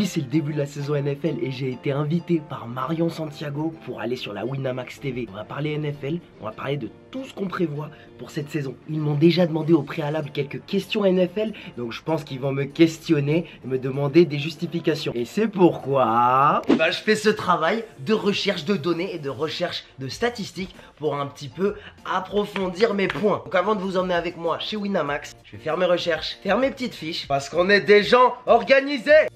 c'est le début de la saison NFL et j'ai été invité par Marion Santiago pour aller sur la Winamax TV. On va parler NFL, on va parler de tout ce qu'on prévoit pour cette saison. Ils m'ont déjà demandé au préalable quelques questions NFL, donc je pense qu'ils vont me questionner et me demander des justifications. Et c'est pourquoi je fais ce travail de recherche de données et de recherche de statistiques pour un petit peu approfondir mes points. Donc avant de vous emmener avec moi chez Winamax, je vais faire mes recherches, faire mes petites fiches, parce qu'on est des gens organisés.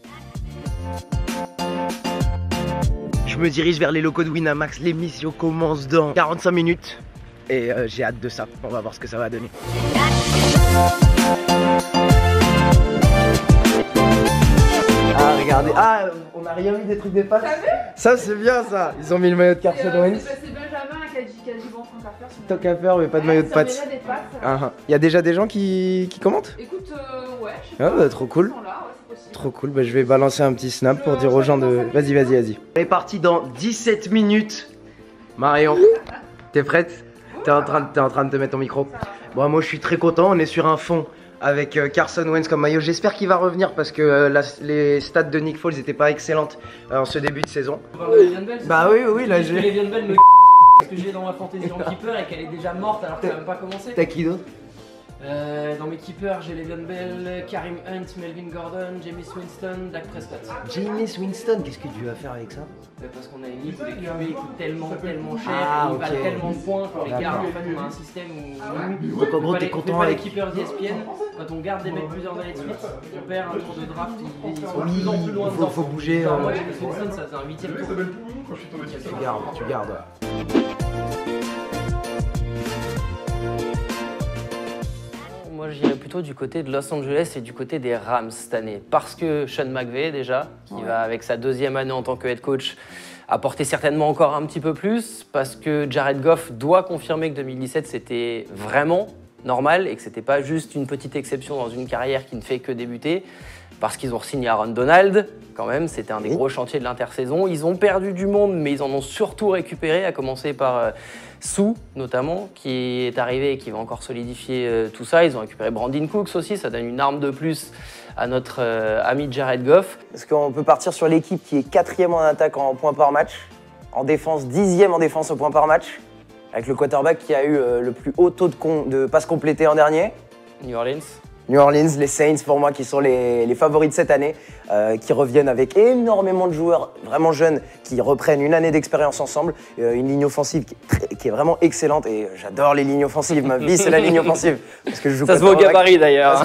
Je me dirige vers les locaux de Winamax, l'émission commence dans 45 minutes et j'ai hâte de ça, on va voir ce que ça va donner. Ah regardez, on a rien mis des trucs des pattes. Ça c'est bien ça, ils ont mis le maillot de Carson Wentz. C'est Benjamin qui a dit bon, tant qu'à faire mais pas de maillot de pattes. Il y a déjà des gens qui commentent? Écoute, ouais, je sais pas. pas. Trop cool. Trop cool, je vais balancer un petit snap pour dire aux gens de... Vas-y. On est parti dans 17 minutes. Marion, t'es prête? T'es en train de te mettre ton micro. Bon, moi je suis très content, on est sur un fond avec Carson Wentz comme maillot. J'espère qu'il va revenir parce que les stats de Nick Foles n'étaient pas excellentes en ce début de saison. Bah oui, là j'ai... Le'Veon Bell, le que j'ai dans ma fantasy en keeper et qu'elle est déjà morte alors qu'elle n'a même pas commencé. T'as qui d'autre? Dans mes keepers, j'ai Le'Veon Bell, Kareem Hunt, Melvin Gordon, Jameis Winston, Dak Prescott. Jameis Winston, qu'est-ce que tu vas faire avec ça? Parce qu'on a une ligue où les QB ils coûtent tellement cher, ils valent tellement de points qu'on les garde. En fait, on a un système où donc en gros t'es content avec les keepers ESPN. Quand on garde des mecs plusieurs années de suite, on perd un tour de draft, ils sont de plus en plus loin dedans. Faut bouger. Moi, Jameis Winston, ça c'est un 8ème tour. Tu gardes. Moi, j'irais plutôt du côté de Los Angeles et du côté des Rams cette année. Parce que Sean McVay, déjà, qui va, avec sa 2e année en tant que head coach, apporter certainement encore un petit peu plus. Parce que Jared Goff doit confirmer que 2017, c'était vraiment normal et que c'était pas juste une petite exception dans une carrière qui ne fait que débuter. Parce qu'ils ont signé Aaron Donald, quand même, c'était un des gros chantiers de l'intersaison. Ils ont perdu du monde, mais ils en ont surtout récupéré, à commencer par Sue, notamment, qui est arrivé et qui va encore solidifier tout ça. Ils ont récupéré Brandon Cooks aussi, ça donne une arme de plus à notre ami Jared Goff. Est-ce qu'on peut partir sur l'équipe qui est 4e en attaque en points par match, en défense 10e en défense au point par match, avec le quarterback qui a eu le plus haut taux de passes complétées en dernier? New Orleans, les Saints pour moi qui sont les favoris de cette année, qui reviennent avec énormément de joueurs vraiment jeunes qui reprennent une année d'expérience ensemble, une ligne offensive qui est vraiment excellente et j'adore les lignes offensives, ma vie c'est la ligne offensive. Parce que je joue ça se voit au gabarit d'ailleurs.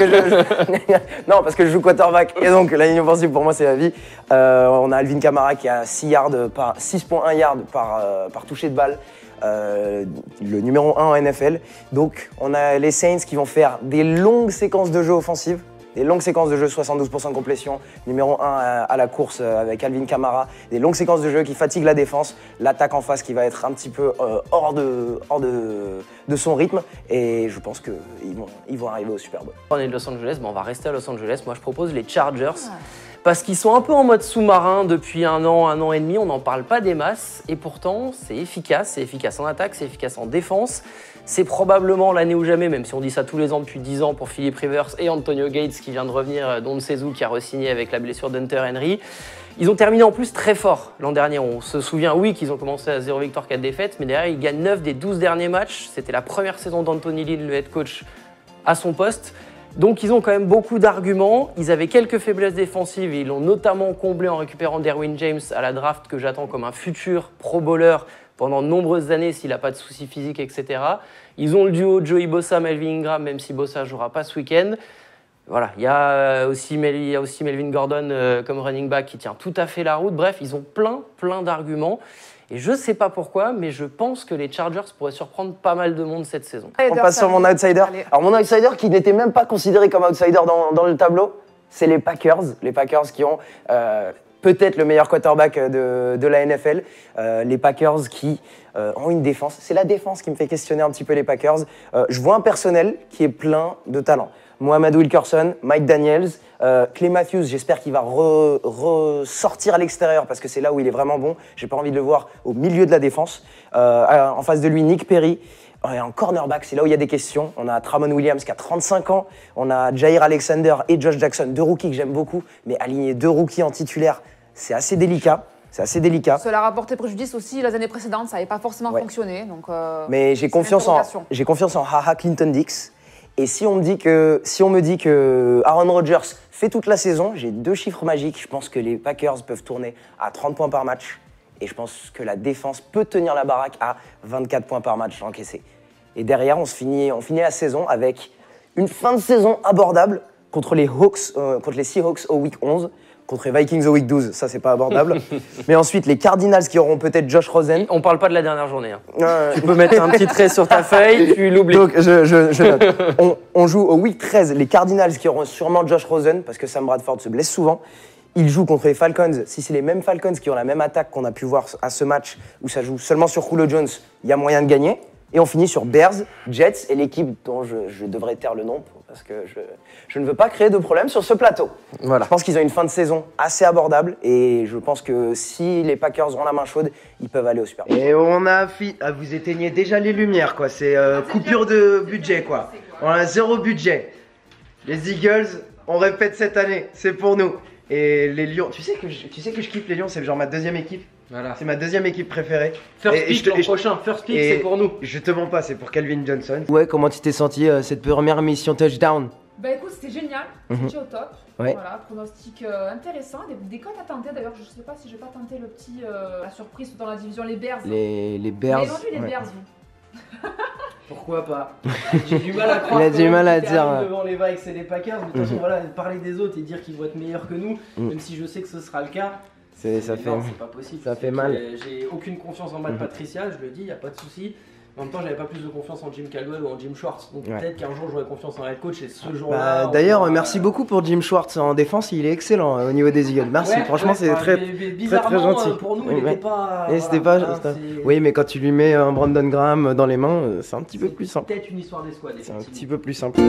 Non, parce que je joue quarterback et donc la ligne offensive pour moi c'est la vie. On a Alvin Kamara qui a 6,1 yards par toucher de balle. Le numéro 1 en NFL. Donc on a les Saints qui vont faire des longues séquences de jeu offensives, des longues séquences de jeu, 72% de complétion, numéro 1 à la course avec Alvin Kamara, des longues séquences de jeu qui fatiguent la défense, l'attaque en face qui va être un petit peu hors de son rythme et je pense qu'ils vont arriver au Super Bowl. On est de Los Angeles, on va rester à Los Angeles. Moi je propose les Chargers. Parce qu'ils sont un peu en mode sous-marin depuis un an et demi, on n'en parle pas des masses et pourtant c'est efficace en attaque, c'est efficace en défense. C'est probablement l'année ou jamais, même si on dit ça tous les ans depuis 10 ans pour Philip Rivers et Antonio Gates qui vient de revenir, dont Sezou qui a re-signé avec la blessure d'Hunter Henry. Ils ont terminé en plus très fort l'an dernier. On se souvient, oui, qu'ils ont commencé à 0 victoire, 4 défaites, mais derrière ils gagnent 9 des 12 derniers matchs. C'était la première saison d'Anthony Lynn, le head coach, à son poste. Donc ils ont quand même beaucoup d'arguments, ils avaient quelques faiblesses défensives et ils l'ont notamment comblé en récupérant Derwin James à la draft que j'attends comme un futur pro bowler pendant de nombreuses années s'il n'a pas de soucis physiques, etc. Ils ont le duo Joey Bosa, Melvin Ingram, même si Bosa ne jouera pas ce week-end. Voilà, il y a aussi Melvin Gordon comme running back qui tient tout à fait la route. Bref, ils ont plein d'arguments. Et je sais pas pourquoi, mais je pense que les Chargers pourraient surprendre pas mal de monde cette saison. On passe sur mon outsider. Alors mon outsider qui n'était même pas considéré comme outsider dans le tableau, c'est les Packers. Les Packers qui ont peut-être le meilleur quarterback de la NFL. Les Packers qui ont une défense. C'est la défense qui me fait questionner un petit peu les Packers. Je vois un personnel qui est plein de talent. Mohamed Wilkerson, Mike Daniels, Clay Matthews, j'espère qu'il va ressortir à l'extérieur parce que c'est là où il est vraiment bon. J'ai pas envie de le voir au milieu de la défense. En face de lui, Nick Perry. Et en cornerback, c'est là où il y a des questions. On a Tramon Williams qui a 35 ans. On a Jair Alexander et Josh Jackson, 2 rookies que j'aime beaucoup. Mais aligner 2 rookies en titulaire, c'est assez délicat. C'est assez délicat. Cela a rapporté préjudice aussi les années précédentes, ça n'avait pas forcément Ouais. fonctionné. Donc, Mais j'ai confiance en Haha Clinton-Dix. Et si on me dit que Aaron Rodgers fait toute la saison, j'ai 2 chiffres magiques. Je pense que les Packers peuvent tourner à 30 points par match. Et je pense que la défense peut tenir la baraque à 24 points par match encaissés. Et derrière, on finit la saison avec une fin de saison abordable contre les Seahawks au week 11, contre les Vikings au week 12, ça c'est pas abordable. Mais ensuite, les Cardinals qui auront peut-être Josh Rosen. On parle pas de la dernière journée. Hein. Tu peux mettre un petit trait sur ta feuille, tu l'oublies. Donc, je note. On joue au week 13, les Cardinals qui auront sûrement Josh Rosen, parce que Sam Bradford se blesse souvent. Ils jouent contre les Falcons. Si c'est les mêmes Falcons qui ont la même attaque qu'on a pu voir à ce match, où ça joue seulement sur Julio Jones, il y a moyen de gagner. Et on finit sur Bears, Jets et l'équipe dont je devrais taire le nom, parce que je ne veux pas créer de problème sur ce plateau. Voilà. Je pense qu'ils ont une fin de saison assez abordable et je pense que si les Packers ont la main chaude, ils peuvent aller au Super Bowl. Et on a vous éteignez déjà les lumières, quoi. C'est coupure de budget, quoi. On a 0 budget. Les Eagles, on répète cette année, c'est pour nous. Et les Lions, tu sais que je kiffe les Lions, c'est genre ma 2e équipe. Voilà. C'est ma 2e équipe préférée. First pick l'an prochain, first pick c'est pour nous. Je te mens pas, c'est pour Calvin Johnson. Ouais, comment tu t'es senti cette première mission touchdown? Bah écoute, c'était génial, c'était au top. Ouais. Voilà, pronostic intéressant, des cotes à tenter d'ailleurs. Je sais pas si je vais pas tenter le petit, la surprise dans la division, les Bears. Les Vous Bears. avez vendu les ouais. Bears, vous? Pourquoi pas? J'ai du mal à croire. Il a du mal à qu'ils dire. arrivent devant les Vikes et les Packers. Mais de toute façon, voilà, parler des autres et dire qu'ils vont être meilleurs que nous, même si je sais que ce sera le cas. Ça fait. Non, c'est pas possible. ça fait mal. J'ai aucune confiance en Matt Patricia, je le dis, y a pas de souci. En même temps, j'avais pas plus de confiance en Jim Caldwell ou en Jim Schwartz. Donc Ouais. peut-être qu'un jour j'aurai confiance en head coach et ce jour-là. D'ailleurs, merci beaucoup pour Jim Schwartz en défense, il est excellent au niveau des Eagles. Merci, franchement, c'est très gentil. Pour nous, Oui, il ouais. n'était pas. Et c'était voilà, pas. hein, c'est- Oui, mais quand tu lui mets un Brandon Graham dans les mains, c'est un petit peu plus simple. Peut-être une histoire des squads, C'est un effectivement. petit peu plus simple.